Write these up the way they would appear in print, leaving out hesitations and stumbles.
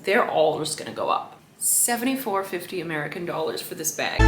they're all just gonna go up. $74.50 American dollars for this bag.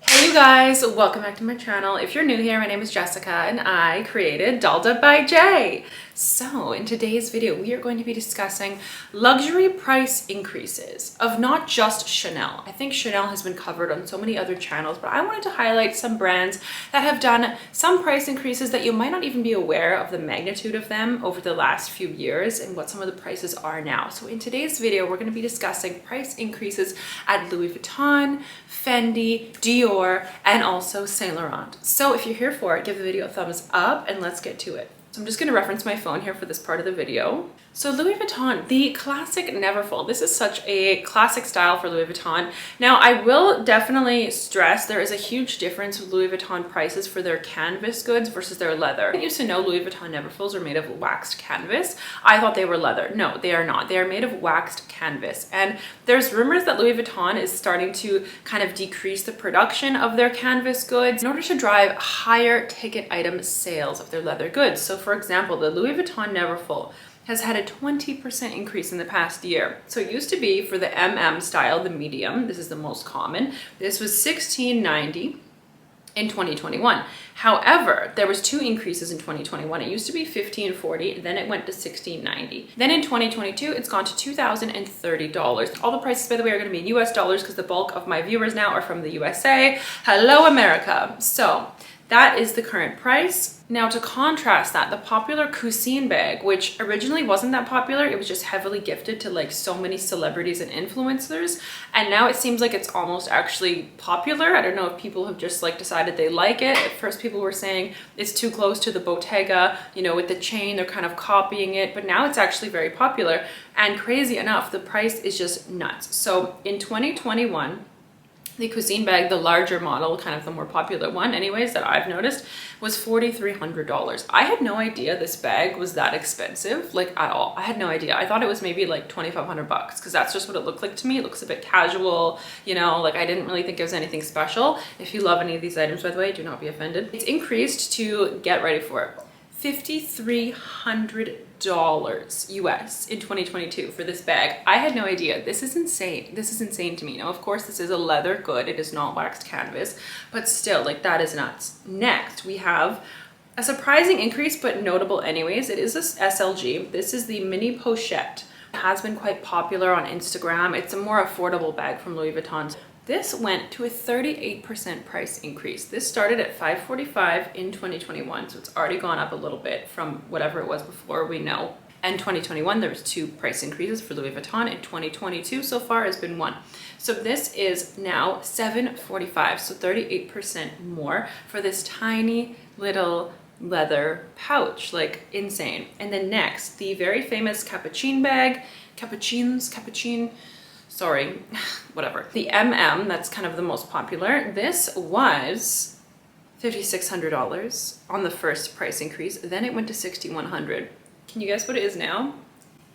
Hey you guys, welcome back to my channel. If you're new here, my name is Jessica and I created Dalda by J. So in today's video, we are going to be discussing luxury price increases of not just Chanel. I think Chanel has been covered on so many other channels, but I wanted to highlight some brands that have done some price increases that you might not even be aware of the magnitude of them over the last few years and what some of the prices are now. So in today's video, we're going to be discussing price increases at Louis Vuitton, Fendi, Dior, and also Saint Laurent. So if you're here for it, give the video a thumbs up and let's get to it. So I'm just going to reference my phone here for this part of the video. So Louis Vuitton, the classic Neverfull. This is such a classic style for Louis Vuitton. Now, I will definitely stress there is a huge difference with Louis Vuitton prices for their canvas goods versus their leather. I used to know Louis Vuitton Neverfulls are made of waxed canvas. I thought they were leather. No, they are not. They are made of waxed canvas. And there's rumors that Louis Vuitton is starting to kind of decrease the production of their canvas goods in order to drive higher ticket item sales of their leather goods. So for example, the Louis Vuitton Neverfull has had a 20% increase in the past year. So it used to be for the MM style, the medium, this is the most common. This was $16.90 in 2021. However, there was two increases in 2021. It used to be $15.40, then it went to $16.90. Then in 2022, it's gone to $2,030. All the prices, by the way, are gonna be in US dollars because the bulk of my viewers now are from the USA. Hello, America. So that is the current price. Now to contrast that, the popular Coussin bag, which originally wasn't that popular, it was just heavily gifted to like so many celebrities and influencers. And now it seems like it's almost actually popular. I don't know if people have just like decided they like it. At first people were saying it's too close to the Bottega, you know, with the chain, they're kind of copying it, but now it's actually very popular. And crazy enough, the price is just nuts. So in 2021, the Coussin bag, the larger model, kind of the more popular one anyways that I've noticed, was $4,300. I had no idea this bag was that expensive, like at all. I had no idea. I thought it was maybe like 2,500 bucks because that's just what it looked like to me. It looks a bit casual, you know, like I didn't really think it was anything special. If you love any of these items, by the way, do not be offended. It's increased to, get ready for it, $5,300 US in 2022 for this bag. I had no idea. This is insane. This is insane to me. Now, of course, this is a leather good. It is not waxed canvas, but still, like, that is nuts. Next, we have a surprising increase, but notable anyways. It is this SLG. This is the Mini Pochette. It has been quite popular on Instagram. It's a more affordable bag from Louis Vuitton. This went to a 38% price increase. This started at $545 in 2021, so it's already gone up a little bit from whatever it was before, we know. And 2021, there was two price increases for Louis Vuitton. In 2022, so far has been one. So this is now $745, so 38% more for this tiny little leather pouch, like insane. And then next, the very famous Capucine bag, sorry, whatever. The MM, that's kind of the most popular. This was $5,600 on the first price increase. Then it went to $6,100. Can you guess what it is now?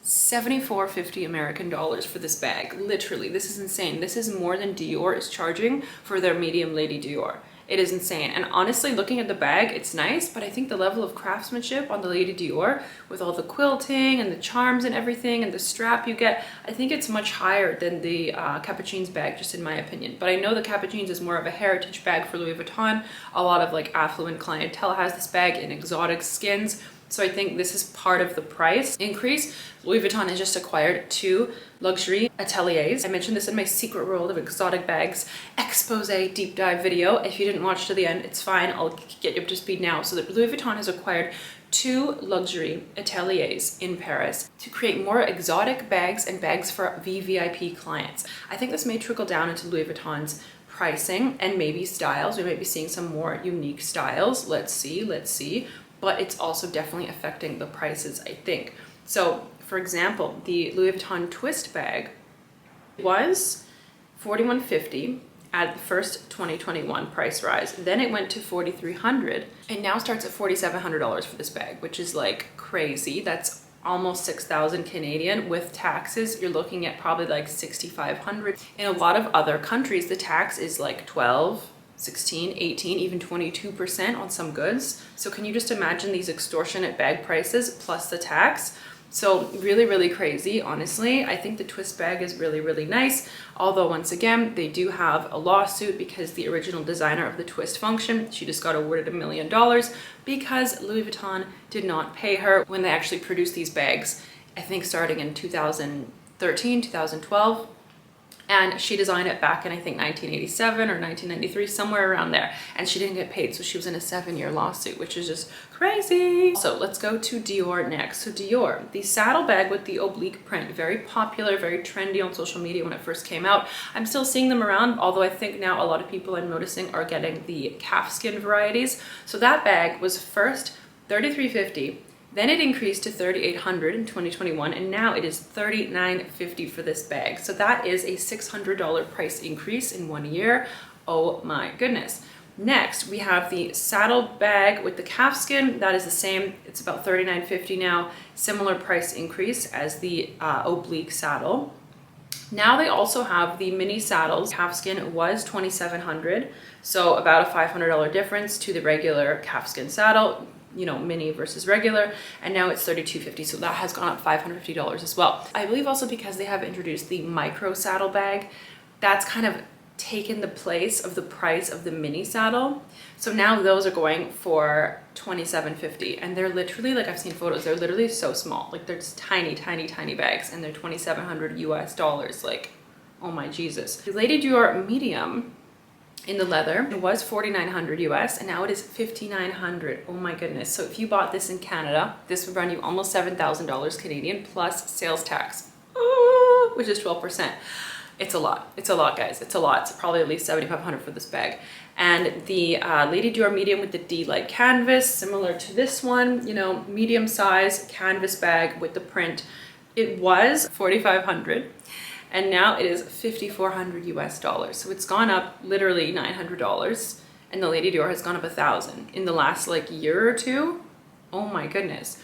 $74.50 American dollars for this bag. Literally, this is insane. This is more than Dior is charging for their medium Lady Dior. It is insane. And honestly, looking at the bag, it's nice, but I think the level of craftsmanship on the Lady Dior with all the quilting and the charms and everything and the strap you get, I think it's much higher than the Capucines bag, just in my opinion. But I know the Capucines is more of a heritage bag for Louis Vuitton. A lot of like affluent clientele has this bag in exotic skins. So I think this is part of the price increase. Louis Vuitton has just acquired two luxury ateliers. I mentioned this in my secret world of exotic bags expose deep dive video. If you didn't watch to the end, it's fine. I'll get you up to speed now. So that Louis Vuitton has acquired two luxury ateliers in Paris to create more exotic bags and bags for VVIP clients. I think this may trickle down into Louis Vuitton's pricing and maybe styles. We might be seeing some more unique styles. Let's see. But it's also definitely affecting the prices, I think. So, for example, the Louis Vuitton twist bag was $4,150 at the first 2021 price rise. Then it went to $4,300 and now starts at $4,700 for this bag, which is like crazy. That's almost 6,000 Canadian. With taxes, you're looking at probably like 6,500. In a lot of other countries, the tax is like 12, 16, 18, even 22% on some goods. So can you just imagine these extortionate bag prices plus the tax? So really, really crazy, honestly. I think the twist bag is really, really nice. Although once again, they do have a lawsuit because the original designer of the twist function, she just got awarded $1 million because Louis Vuitton did not pay her when they actually produced these bags, I think starting in 2013, 2012. And she designed it back in, I think, 1987 or 1993, somewhere around there. And she didn't get paid, so she was in a 7-year lawsuit, which is just crazy. So let's go to Dior next. So Dior, the saddle bag with the oblique print, very popular, very trendy on social media when it first came out. I'm still seeing them around, although I think now a lot of people I'm noticing are getting the calfskin varieties. So that bag was first $33.50. Then it increased to $3,800 in 2021, and now it is $3,950 for this bag. So that is a $600 price increase in 1 year. Oh my goodness. Next, we have the saddle bag with the calfskin. That is the same. It's about $39.50 now. Similar price increase as the oblique saddle. Now they also have the mini saddles. Calfskin was $2,700, so about a $500 difference to the regular calfskin saddle, you know, mini versus regular, and now it's $32.50, so that has gone up $550 as well. I believe also because they have introduced the micro saddle bag, that's kind of taken the place of the price of the mini saddle. So now those are going for $27.50, and they're literally, like, I've seen photos, they're literally so small, like they're just tiny, tiny, tiny bags, and they're $2,700 US. Like, oh my Jesus. The Lady Dior Medium in the leather, it was $4,900 US, and now it is $5,900. Oh my goodness. So if you bought this in Canada, this would run you almost $7,000 Canadian plus sales tax, which is 12%. It's a lot. It's a lot, guys. It's a lot. It's probably at least $7,500 for this bag. And the Lady Dior Medium with the D-like canvas, similar to this one, you know, medium size canvas bag with the print. It was $4,500. And now it is $5,400 US. So it's gone up literally $900, and the Lady Dior has gone up $1,000 in the last like year or two. Oh my goodness.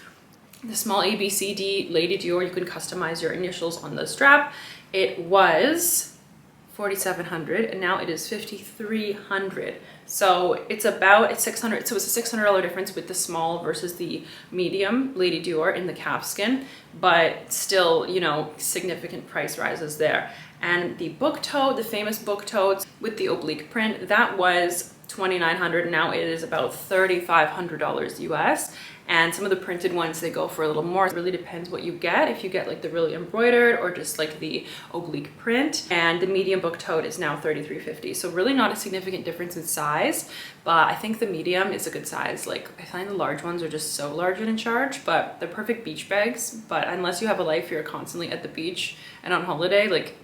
The small ABCD Lady Dior, you can customize your initials on the strap. It was $4,700, and now it is $5,300. So it's about $600. So it's a $600 difference with the small versus the medium Lady Dior in the calfskin, but still, you know, significant price rises there. And the book tote, the famous book totes with the oblique print, that was $2,900. Now it is about $3,500 US. And some of the printed ones, they go for a little more. It really depends what you get. If you get like the really embroidered or just like the oblique print. And the medium book tote is now $33.50. So really not a significant difference in size, but I think the medium is a good size. Like, I find the large ones are just so large and in charge, but they're perfect beach bags. But unless you have a life, you're constantly at the beach and on holiday, like,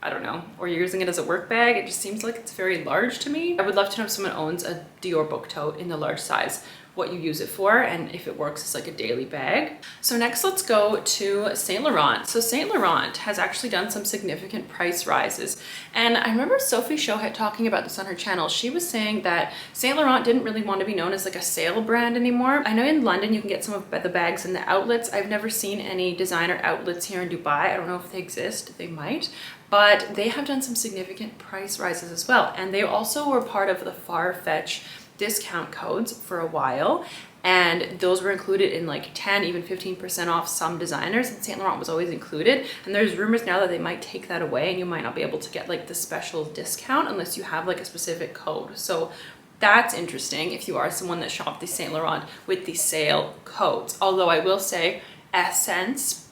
I don't know, or you're using it as a work bag, it just seems like it's very large to me. I would love to know if someone owns a Dior book tote in the large size, what you use it for, and if it works as like a daily bag. So next, let's go to Saint Laurent. So Saint Laurent has actually done some significant price rises. And I remember Sophie Shohet talking about this on her channel. She was saying that Saint Laurent didn't really want to be known as like a sale brand anymore. I know in London you can get some of the bags in the outlets. I've never seen any designer outlets here in Dubai. I don't know if they exist, they might. But they have done some significant price rises as well. And they also were part of the Farfetch discount codes for a while, and those were included in like 10, even 15% off some designers, and Saint Laurent was always included. And there's rumors now that they might take that away, and you might not be able to get like the special discount unless you have like a specific code. So that's interesting if you are someone that shopped the Saint Laurent with the sale codes. Although I will say Essence,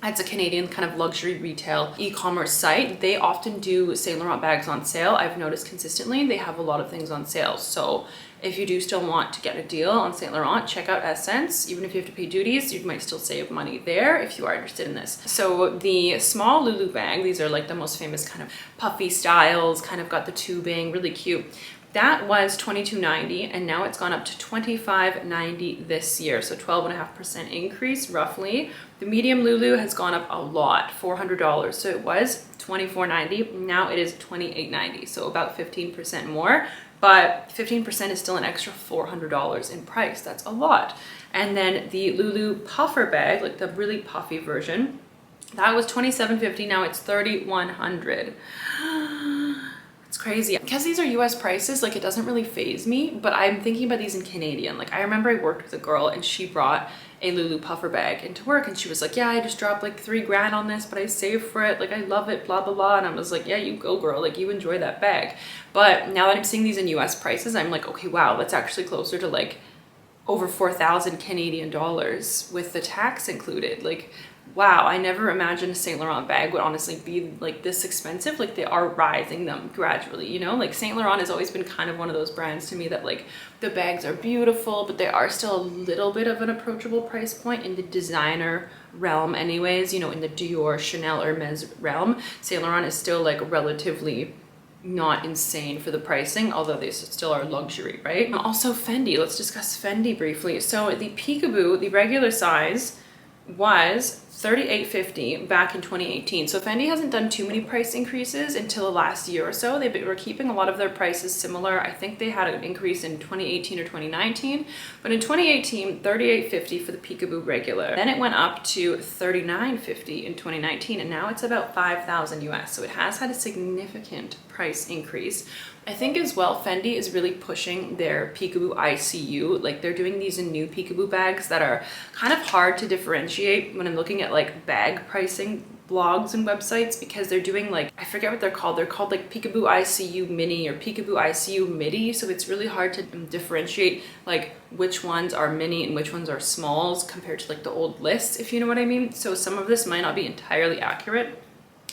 it's a Canadian kind of luxury retail e-commerce site. They often do Saint Laurent bags on sale. I've noticed consistently they have a lot of things on sale. So if you do still want to get a deal on Saint Laurent, check out Essence. Even if you have to pay duties, you might still save money there if you are interested in this. So the small Lulu bag, these are like the most famous kind of puffy styles, kind of got the tubing, really cute. That was $22.90, and now it's gone up to $25.90 this year, so 12.5% increase roughly. The medium Lulu has gone up a lot, $400. So it was $24.90, now it is $28.90, so about 15% more. But 15% is still an extra $400 in price. That's a lot. And then the Lulu puffer bag, like the really puffy version, that was $27.50. Now it's $3,100. It's crazy. Because these are US prices, like it doesn't really faze me, but I'm thinking about these in Canadian. Like I remember I worked with a girl and she brought a Lulu puffer bag into work and she was like, yeah, I just dropped like $3 grand on this, but I saved for it. Like I love it, blah, blah, blah. And I was like, yeah, you go girl, like you enjoy that bag. But now that I'm seeing these in US prices, I'm like, okay, wow, that's actually closer to like over 4,000 Canadian dollars with the tax included. Like, wow, I never imagined a Saint Laurent bag would honestly be like this expensive. Like they are rising them gradually, you know, like Saint Laurent has always been kind of one of those brands to me that like the bags are beautiful, but they are still a little bit of an approachable price point in the designer realm anyways, you know, in the Dior, Chanel, Hermes realm. Saint Laurent is still like relatively not insane for the pricing, although they still are luxury, right? And also Fendi, let's discuss Fendi briefly. So the Peekaboo, the regular size was $38.50 back in 2018. So Fendi hasn't done too many price increases until the last year or so. They were keeping a lot of their prices similar. I think they had an increase in 2018 or 2019, but in 2018, $38.50 for the Peekaboo regular. Then it went up to $39.50 in 2019, and now it's about 5,000 US. So it has had a significant price increase. I think as well, Fendi is really pushing their Peekaboo ICU. Like they're doing these in new Peekaboo bags that are kind of hard to differentiate when I'm looking at like bag pricing blogs and websites, because they're doing like, I forget what they're called. They're called like Peekaboo ICU Mini or Peekaboo ICU Midi. So it's really hard to differentiate like which ones are mini and which ones are smalls compared to like the old lists, if you know what I mean. So some of this might not be entirely accurate.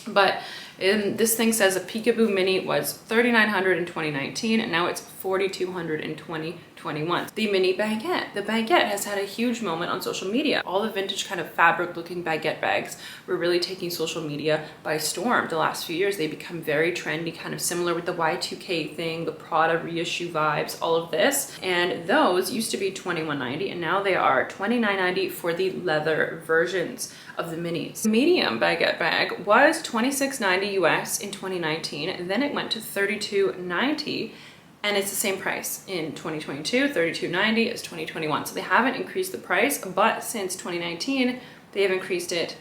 But this thing says a Peekaboo Mini was $3,900 in 2019, and now it's $4,200 in 2021. The Mini Baguette. The Baguette has had a huge moment on social media. All the vintage kind of fabric looking baguette bags were really taking social media by storm the last few years. They become very trendy, kind of similar with the Y2K thing, the Prada reissue vibes, all of this. And those used to be $2,190, and now they are $2,990 for the leather versions of the minis. The medium baguette bag was $26.90 US in 2019, and then it went to $32.90, and it's the same price in 2022, $32.90 as 2021. So they haven't increased the price, but since 2019, they have increased it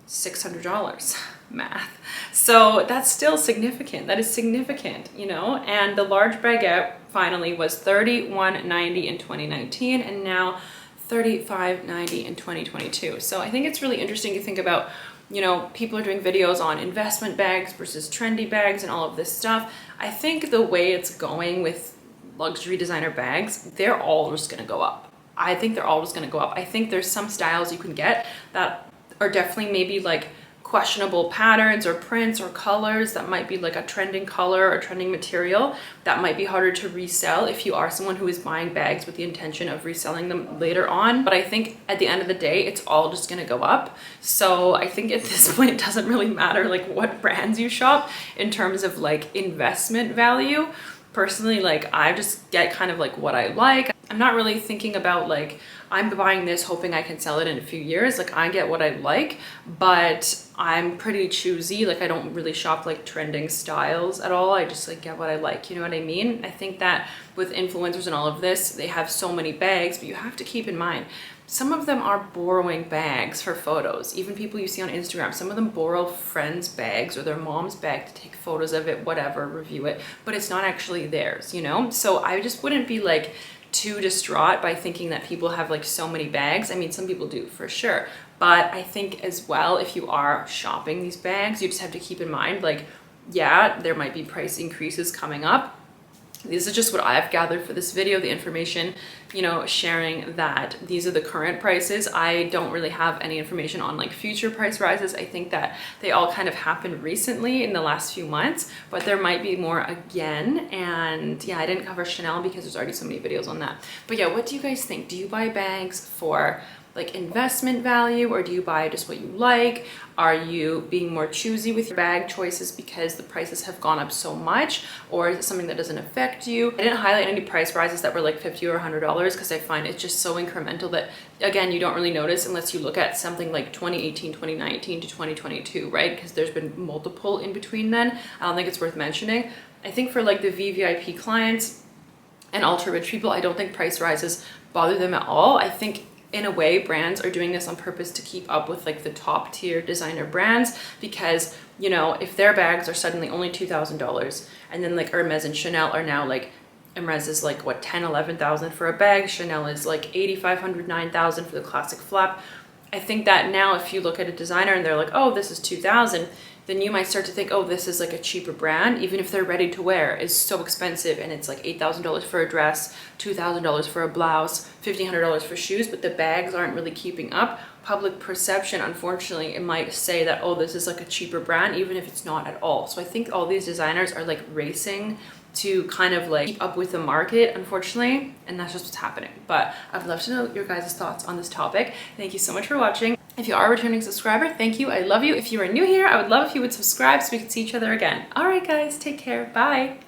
$600. Math. So that's still significant. That is significant, you know. And the large baguette finally was $31.90 in 2019, and now $35.90 in 2022. So I think it's really interesting to think about, you know, people are doing videos on investment bags versus trendy bags and all of this stuff. I think the way it's going with luxury designer bags, they're all just gonna go up. I think they're all just gonna go up. I think there's some styles you can get that are definitely maybe like questionable patterns or prints or colors that might be like a trending color or trending material that might be harder to resell if you are someone who is buying bags with the intention of reselling them later on. But I think at the end of the day, it's all just gonna go up. So I think at this point, it doesn't really matter like what brands you shop in terms of like investment value. Personally, like I just get kind of like what I like. I'm not really thinking about like, I'm buying this hoping I can sell it in a few years. Like I get what I like, but I'm pretty choosy. Like I don't really shop like trending styles at all. I just like get what I like. You know what I mean? I think that with influencers and all of this, they have so many bags, but you have to keep in mind, some of them are borrowing bags for photos. Even people you see on Instagram, some of them borrow friends' bags or their mom's bag to take photos of it, whatever, review it, but it's not actually theirs, you know? So I just wouldn't be like too distraught by thinking that people have like so many bags. I mean, some people do for sure, but I think as well, if you are shopping these bags, you just have to keep in mind, like, yeah, there might be price increases coming up. This is just what I've gathered for this video, the information, you know, sharing that these are the current prices. I don't really have any information on like future price rises. I think that they all kind of happened recently in the last few months, but there might be more again. And yeah, I didn't cover Chanel because there's already so many videos on that. But yeah, what do you guys think? Do you buy bags for like investment value, or do you buy just what you like? Are you being more choosy with your bag choices because the prices have gone up so much, or is it something that doesn't affect you? I didn't highlight any price rises that were like $50 or $100 because I find it's just so incremental that, again, you don't really notice unless you look at something like 2018, 2019 to 2022, right? Because there's been multiple in between then. I don't think it's worth mentioning. I think for like the VVIP clients and ultra rich people, I don't think price rises bother them at all. I think in a way, brands are doing this on purpose to keep up with like the top tier designer brands, because you know, if their bags are suddenly only $2,000 and then like Hermes and Chanel are now like, Hermes is like what, 10, 11,000 for a bag. Chanel is like 8,500, 9,000 for the classic flap. I think that now if you look at a designer and they're like, oh, this is 2,000, then you might start to think, oh, this is like a cheaper brand, even if they're ready to wear is so expensive and it's like $8,000 for a dress, $2,000 for a blouse, $1,500 for shoes, but the bags aren't really keeping up. Public perception, unfortunately, it might say that, oh, this is like a cheaper brand, even if it's not at all. So I think all these designers are like racing to kind of like keep up with the market, unfortunately, and that's just what's happening. But I'd love to know your guys' thoughts on this topic. Thank you so much for watching. If you are a returning subscriber, thank you. I love you. If you are new here, I would love if you would subscribe so we could see each other again. All right, guys, take care. Bye.